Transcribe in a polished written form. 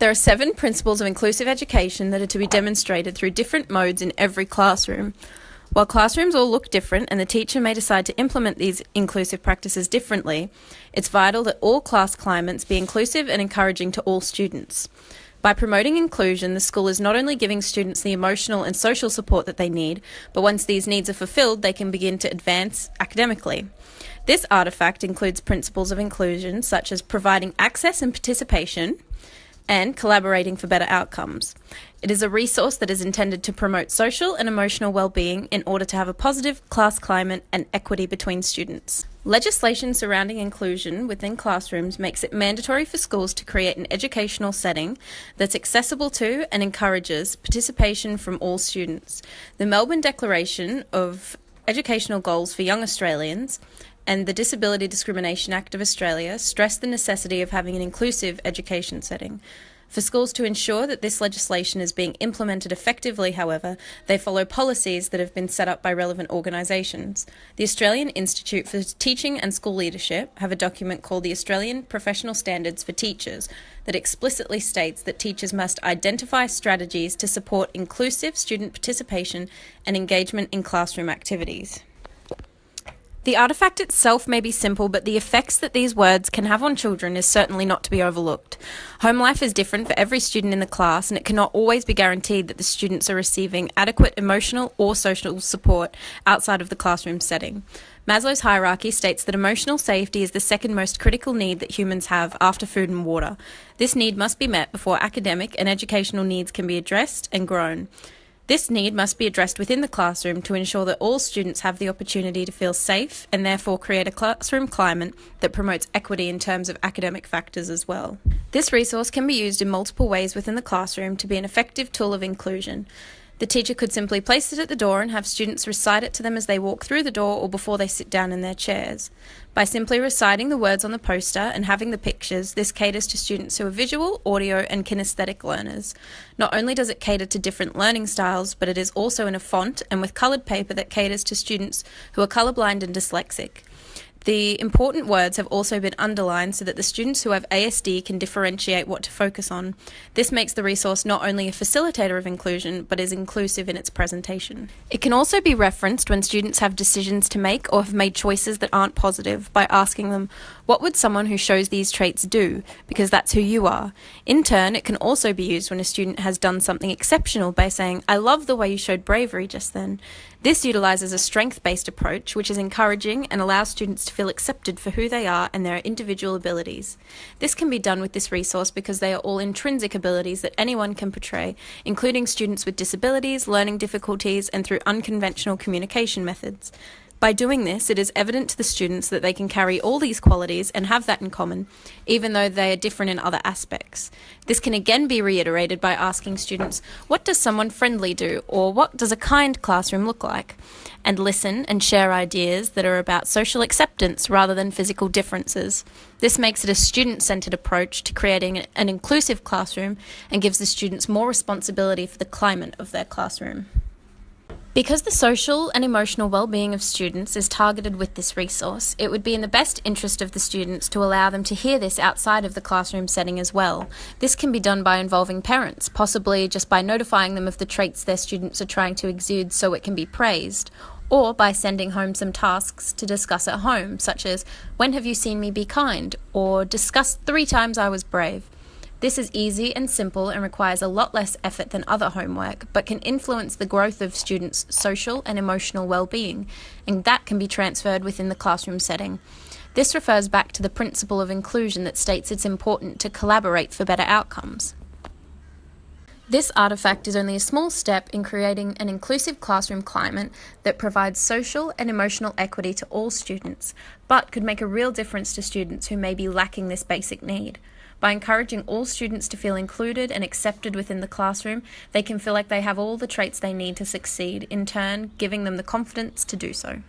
There are 7 principles of inclusive education that are to be demonstrated through different modes in every classroom. While classrooms all look different and the teacher may decide to implement these inclusive practices differently, it's vital that all class climates be inclusive and encouraging to all students. By promoting inclusion, the school is not only giving students the emotional and social support that they need, but once these needs are fulfilled, they can begin to advance academically. This artifact includes principles of inclusion such as providing access and participation, and collaborating for better outcomes. It is a resource that is intended to promote social and emotional well-being in order to have a positive class climate and equity between students. Legislation surrounding inclusion within classrooms makes it mandatory for schools to create an educational setting that's accessible to and encourages participation from all students. The Melbourne Declaration of Educational Goals for Young Australians and the Disability Discrimination Act of Australia stress the necessity of having an inclusive education setting. For schools to ensure that this legislation is being implemented effectively, however, they follow policies that have been set up by relevant organisations. The Australian Institute for Teaching and School Leadership have a document called the Australian Professional Standards for Teachers that explicitly states that teachers must identify strategies to support inclusive student participation and engagement in classroom activities. The artifact itself may be simple, but the effects that these words can have on children is certainly not to be overlooked. Home life is different for every student in the class, and it cannot always be guaranteed that the students are receiving adequate emotional or social support outside of the classroom setting. Maslow's hierarchy states that emotional safety is the second most critical need that humans have after food and water. This need must be met before academic and educational needs can be addressed and grown. This need must be addressed within the classroom to ensure that all students have the opportunity to feel safe and therefore create a classroom climate that promotes equity in terms of academic factors as well. This resource can be used in multiple ways within the classroom to be an effective tool of inclusion. The teacher could simply place it at the door and have students recite it to them as they walk through the door or before they sit down in their chairs. By simply reciting the words on the poster and having the pictures, this caters to students who are visual, audio, and kinesthetic learners. Not only does it cater to different learning styles, but it is also in a font and with coloured paper that caters to students who are colourblind and dyslexic. The important words have also been underlined so that the students who have ASD can differentiate what to focus on. This makes the resource not only a facilitator of inclusion, but is inclusive in its presentation. It can also be referenced when students have decisions to make or have made choices that aren't positive by asking them, what would someone who shows these traits do? Because that's who you are. In turn, it can also be used when a student has done something exceptional by saying, I love the way you showed bravery just then. This utilises a strength-based approach, which is encouraging and allows students to feel accepted for who they are and their individual abilities. This can be done with this resource because they are all intrinsic abilities that anyone can portray, including students with disabilities, learning difficulties, and through unconventional communication methods. By doing this, it is evident to the students that they can carry all these qualities and have that in common, even though they are different in other aspects. This can again be reiterated by asking students, what does someone friendly do, or what does a kind classroom look like? And listen and share ideas that are about social acceptance rather than physical differences. This makes it a student-centred approach to creating an inclusive classroom and gives the students more responsibility for the climate of their classroom. Because the social and emotional well-being of students is targeted with this resource, it would be in the best interest of the students to allow them to hear this outside of the classroom setting as well. This can be done by involving parents, possibly just by notifying them of the traits their students are trying to exude so it can be praised, or by sending home some tasks to discuss at home, such as, when have you seen me be kind? Or discuss 3 times I was brave. This is easy and simple and requires a lot less effort than other homework, but can influence the growth of students' social and emotional well-being, and that can be transferred within the classroom setting. This refers back to the principle of inclusion that states it's important to collaborate for better outcomes. This artifact is only a small step in creating an inclusive classroom climate that provides social and emotional equity to all students, but could make a real difference to students who may be lacking this basic need. By encouraging all students to feel included and accepted within the classroom, they can feel like they have all the traits they need to succeed, in turn giving them the confidence to do so.